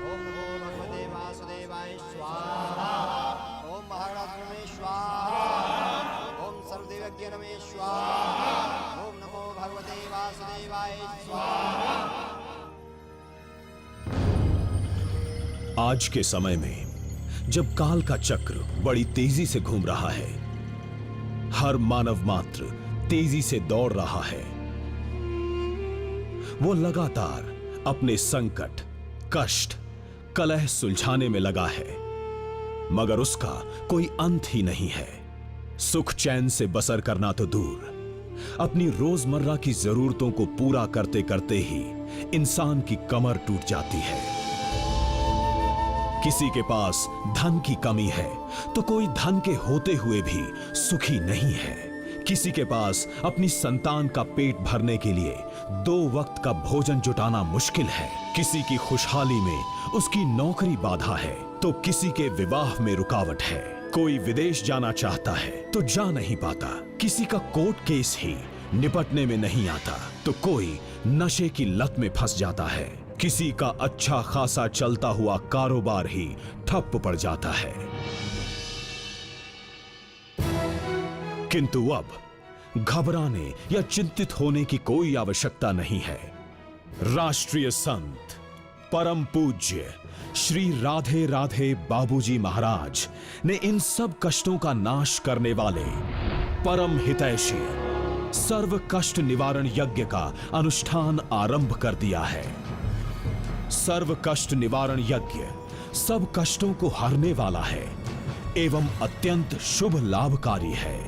ओम नमो भगवते वासुदेवाय स्वाहा। ओम महाराष्ट्र में स्वाहा। ओम सर्वदेवज्ञ नमः स्वाहा। ओम नमो भगवते वासुदेवाय स्वाहा। आज के समय में जब काल का चक्र बड़ी तेजी से घूम रहा है, हर मानव मात्र तेजी से दौड़ रहा है, वो लगातार अपने संकट, कष्ट, कलह सुलझाने में लगा है, मगर उसका कोई अंत ही नहीं है। सुख चैन से बसर करना तो दूर, अपनी रोजमर्रा की जरूरतों को पूरा करते करते ही इंसान की कमर टूट जाती है। किसी के पास धन की कमी है तो कोई धन के होते हुए भी सुखी नहीं है। किसी के पास अपनी संतान का पेट भरने के लिए 2 वक्त का भोजन जुटाना मुश्किल है। किसी की खुशहाली में उसकी नौकरी बाधा है तो किसी के विवाह में रुकावट है। कोई विदेश जाना चाहता है तो जा नहीं पाता। किसी का कोर्ट केस ही निपटने में नहीं आता तो कोई नशे की लत में फंस जाता है। किसी का अच्छा खासा चलता हुआ कारोबार ही ठप पड़ जाता है। किंतु अब घबराने या चिंतित होने की कोई आवश्यकता नहीं है। राष्ट्रीय संत परम पूज्य श्री राधे राधे बाबूजी महाराज ने इन सब कष्टों का नाश करने वाले परम हितैषी सर्व कष्ट निवारण यज्ञ का अनुष्ठान आरंभ कर दिया है। सर्व कष्ट निवारण यज्ञ सब कष्टों को हरने वाला है एवं अत्यंत शुभ लाभकारी है।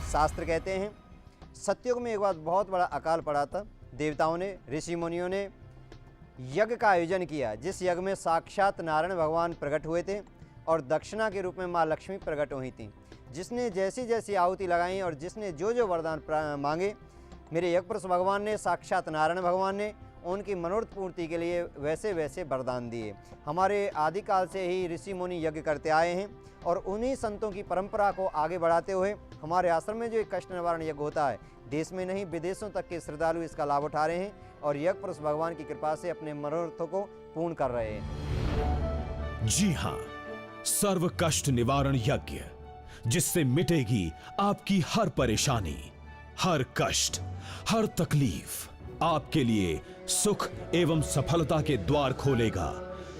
शास्त्र कहते हैं सतयुग में एक बार बहुत बड़ा अकाल पड़ा था। देवताओं ने, ऋषि मुनियों ने यज्ञ का आयोजन किया, जिस यज्ञ में साक्षात नारायण भगवान प्रकट हुए थे और दक्षिणा के रूप में माँ लक्ष्मी प्रकट हुई थी। जिसने जैसी जैसी आहुति लगाई और जिसने जो जो वरदान मांगे, मेरे यज्ञपुरुष भगवान ने, साक्षात नारायण भगवान ने उनकी मनोरथ पूर्ति के लिए वैसे वैसे वरदान दिए। हमारे आदिकाल से ही ऋषि मुनि यज्ञ करते आए हैं और उन्हीं संतों की परंपरा को आगे बढ़ाते हुए हमारे आश्रम में जो एक कष्ट निवारण यज्ञ होता है, देश में नहीं विदेशों तक के श्रद्धालु इसका लाभ उठा रहे हैं और यज्ञपुरुष भगवान की कृपा से अपने मनोरथों को पूर्ण कर रहे हैं। जी हां, सर्व कष्ट निवारण यज्ञ, जिससे मिटेगी आपकी हर परेशानी, हर कष्ट, हर तकलीफ, आपके लिए सुख एवं सफलता के द्वार खोलेगा।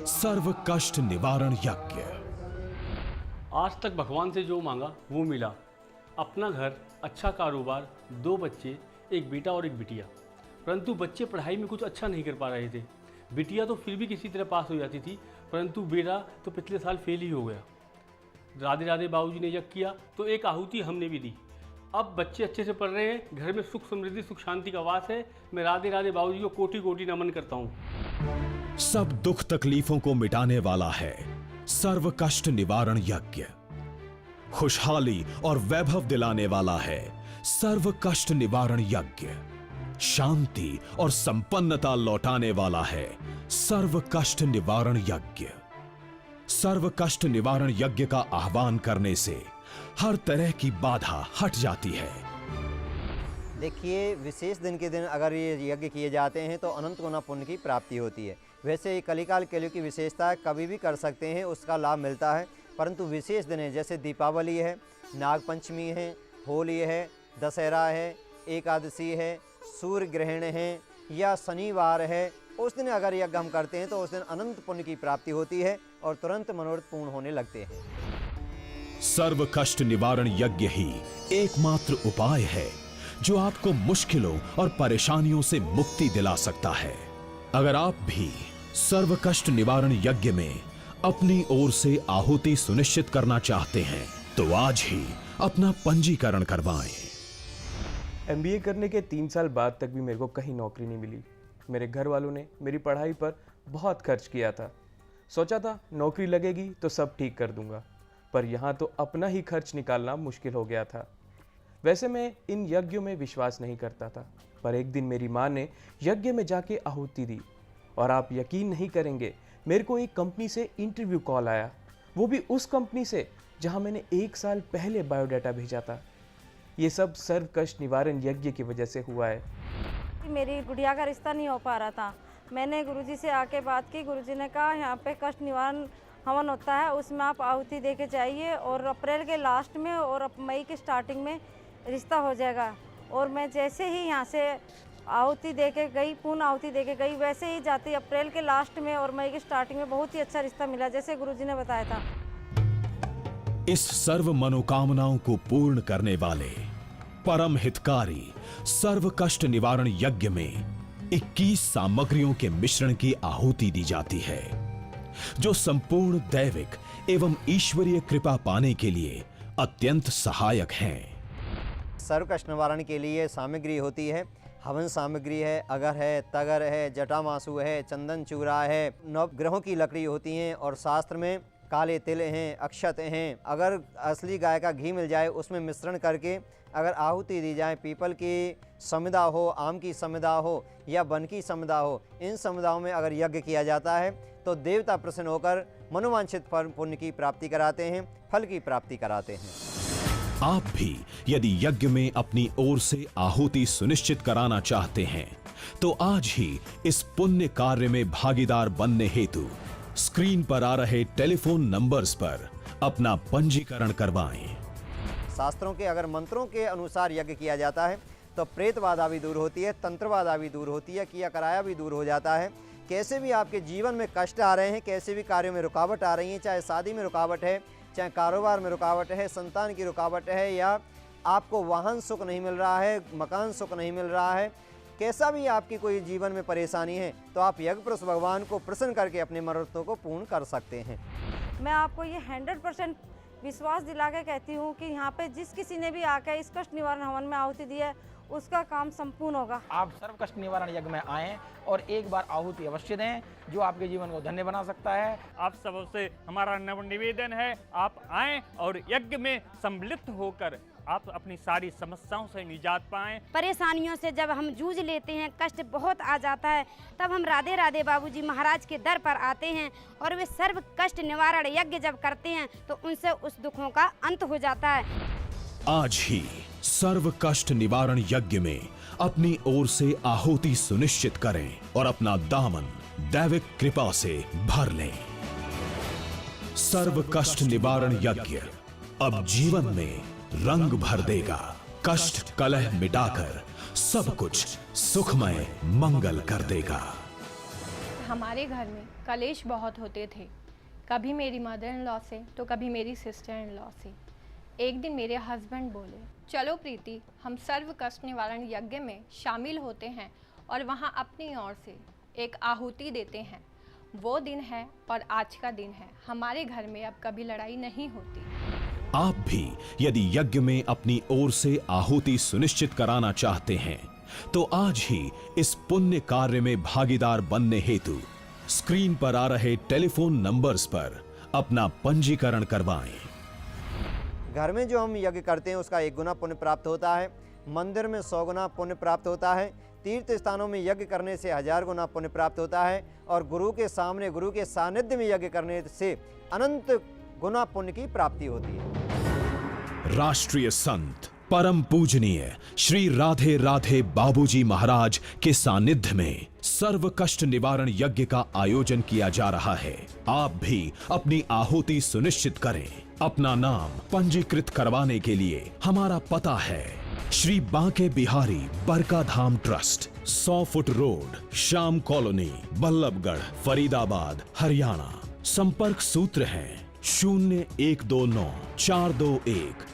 सर्व कष्ट निवारण यज्ञ। आज तक भगवान से जो मांगा वो मिला। अपना घर, अच्छा कारोबार, 2 बच्चे, एक बेटा और एक बिटिया। परंतु बच्चे पढ़ाई में कुछ अच्छा नहीं कर पा रहे थे। बिटिया तो फिर भी किसी तरह पास हो जाती थी, परंतु बेटा तो पिछले साल फेल ही हो गया। राधे राधे बाबूजी ने यज्ञ किया तो एक आहुति हमने भी दी। अब बच्चे अच्छे से पढ़ रहे हैं, घर में सुख समृद्धि सुख शांति का वास है। मैं राधे राधे बाबूजी को कोटि कोटि नमन करता हूँ। सब दुख तकलीफों को मिटाने वाला है सर्व कष्ट निवारण यज्ञ। खुशहाली और वैभव दिलाने वाला है सर्व कष्ट निवारण यज्ञ। शांति और संपन्नता लौटाने वाला है सर्व कष्ट निवारण यज्ञ। सर्व कष्ट निवारण यज्ञ का आह्वान करने से हर तरह की बाधा हट जाती है। देखिए, विशेष दिन के दिन अगर ये यज्ञ किए जाते हैं तो अनंत गुना पुण्य की प्राप्ति होती है। वैसे ये कलिकाल कलयुग की विशेषता है, कभी भी कर सकते हैं, उसका लाभ मिलता है। परंतु विशेष दिन है, जैसे दीपावली है, नागपंचमी है, होली है, दशहरा है, एकादशी है, सूर्य ग्रहण है या शनिवार है, उस दिन अगर यज्ञ हम करते हैं तो उस दिन अनंत पुण्य की प्राप्ति होती है और तुरंत मनोरथ पूर्ण होने लगते हैं। सर्व कष्ट निवारण यज्ञ ही एकमात्र उपाय है जो आपको मुश्किलों और परेशानियों से मुक्ति दिला सकता है। अगर आप भी सर्व कष्ट निवारण यज्ञ में अपनी ओर से आहुति सुनिश्चित करना चाहते हैं तो आज ही अपना पंजीकरण करवाएं। MBA करने के 3 साल बाद तक भी मेरे को कहीं नौकरी नहीं मिली। मेरे घर वालों ने मेरी पढ़ाई पर बहुत खर्च किया था। सोचा था नौकरी लगेगी तो सब ठीक कर दूंगा, पर यहाँ तो अपना ही खर्च निकालना मुश्किल हो गया था। वैसे मैं इन यज्ञों में विश्वास नहीं करता था, पर एक दिन मेरी माँ ने यज्ञ में जाके आहुति दी और आप यकीन नहीं करेंगे, मेरे को एक कंपनी से इंटरव्यू कॉल आया, वो भी उस कंपनी से जहाँ मैंने 1 साल पहले बायोडाटा भेजा था। ये सब सर्व कष्ट निवारण यज्ञ की वजह से हुआ है। मेरी गुड़िया का रिश्ता नहीं हो पा रहा था। मैंने गुरुजी से आके बात की। गुरुजी ने कहा यहाँ पे कष्ट निवारण हवन होता है, उसमें आप आहुति दे के जाइए और अप्रैल के लास्ट में और मई के स्टार्टिंग में रिश्ता हो जाएगा। और मैं जैसे ही यहाँ से आहुति दे के गई, पूर्ण आहुति दे के गई, वैसे ही जाती अप्रैल के लास्ट में और मई की स्टार्टिंग में बहुत ही अच्छा रिश्ता मिला, जैसे गुरुजी ने बताया था। इस सर्व मनोकामनाओं को पूर्ण करने वाले परम हितकारी सर्व कष्ट निवारण यज्ञ में 21 सामग्रियों के मिश्रण की आहुति दी जाती है, जो संपूर्ण दैविक एवं ईश्वरीय कृपा पाने के लिए अत्यंत सहायक हैं। सर्व कष्ट निवारण के लिए सामग्री होती है, हवन सामग्री है, अगर है, तगर है, जटामासु है, चंदन चूरा है, नवग्रहों की लकड़ी होती हैं और शास्त्र में काले तिल हैं, अक्षत हैं। अगर असली गाय का घी मिल जाए उसमें मिश्रण करके अगर आहुति दी जाए, पीपल की समिधा हो, आम की समिधा हो या वन की समिधा हो, इन समिधाओं में अगर यज्ञ किया जाता है तो देवता प्रसन्न होकर मनोवांछित फल पुण्य की प्राप्ति कराते हैं, फल की प्राप्ति कराते हैं। आप भी यदि यज्ञ में अपनी ओर से आहुति सुनिश्चित कराना चाहते हैं तो आज ही इस पुण्य कार्य में भागीदार बनने हेतु स्क्रीन पर आ रहे टेलीफोन नंबर्स पर अपना पंजीकरण करवाएं। शास्त्रों के अगर मंत्रों के अनुसार यज्ञ किया जाता है तो प्रेत बाधा भी दूर होती है, तंत्र बाधा भी दूर होती है, किया कराया भी दूर हो जाता है। कैसे भी आपके जीवन में कष्ट आ रहे हैं, कैसे भी कार्यों में रुकावट आ रही है, चाहे शादी में रुकावट है, चाहे कारोबार में रुकावट है, संतान की रुकावट है, या आपको वाहन सुख नहीं मिल रहा है, मकान सुख नहीं मिल रहा है, कैसा भी आपकी कोई जीवन में परेशानी है तो आप यज्ञपुरुष भगवान को प्रसन्न करके अपने मनोरथों को पूर्ण कर सकते हैं। मैं आपको ये 100% विश्वास दिला के कहती हूँ कि यहाँ पे जिस किसी ने भी आकर इस कष्ट निवारण हवन में आहुति दी है उसका काम संपूर्ण होगा। आप सर्व कष्ट निवारण यज्ञ में आएं और एक बार आहुति अवश्य दें, जो आपके जीवन को धन्य बना सकता है। आप सबसे हमारा नम्र निवेदन है, आप आएं और यज्ञ में सम्मिलित होकर आप अपनी सारी समस्याओं से निजात पाएं। परेशानियों से जब हम जूझ लेते हैं, कष्ट बहुत आ जाता है, तब हम राधे राधे बाबूजी महाराज के दर पर आते हैं और वे सर्व कष्ट निवारण यज्ञ जब करते हैं तो उनसे उस दुखों का अंत हो जाता है। आज ही सर्व कष्ट निवारण यज्ञ में अपनी ओर से आहुति सुनिश्चित करें और अपना दामन दैविक कृपा से भर लें। सर्व कष्ट निवारण यज्ञ अब जीवन में रंग भर देगा, कष्ट कलह मिटाकर सब कुछ सुखमय मंगल कर देगा। हमारे घर में कलेश बहुत होते थे, कभी मेरी मदर इन लॉ से तो कभी मेरी सिस्टर इन लॉ से। एक दिन मेरे हस्बैंड बोले, चलो प्रीति, हम सर्व कष्ट निवारण यज्ञ में शामिल होते हैं और वहाँ अपनी ओर से एक आहुति देते हैं। वो दिन है और आज का दिन है, हमारे घर में अब कभी लड़ाई नहीं होती। आप भी यदि यज्ञ में अपनी ओर से आहुति सुनिश्चित कराना चाहते हैं तो आज ही इस पुण्य कार्य में भागीदार बनने हेतु स्क्रीन पर आ रहे टेलीफोन नंबर्स पर अपना पंजीकरण करवाएं। घर में जो हम यज्ञ करते हैं उसका 1 गुना पुण्य प्राप्त होता है, मंदिर में 100 गुना पुण्य प्राप्त होता है, तीर्थ स्थानों में यज्ञ करने से 1000 गुना पुण्य प्राप्त होता है और गुरु के सामने, गुरु के सानिध्य में यज्ञ करने से अनंत गुना पुण्य की प्राप्ति होती है। राष्ट्रीय संत परम पूजनीय श्री राधे राधे बाबूजी महाराज के सानिध्य में सर्व कष्ट निवारण यज्ञ का आयोजन किया जा रहा है। आप भी अपनी आहुति सुनिश्चित करें। अपना नाम पंजीकृत करवाने के लिए हमारा पता है Shri Banke Bihari Barka Dham trust, 100 foot road, Shyam colony, Ballabhgarh, Faridabad, Haryana. संपर्क सूत्र हैं 0129 421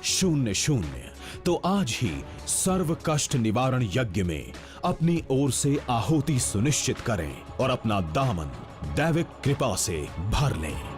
0000। तो आज ही सर्व कष्ट निवारण यज्ञ में अपनी ओर से आहुति सुनिश्चित करें और अपना दामन दैविक कृपा से भर लें।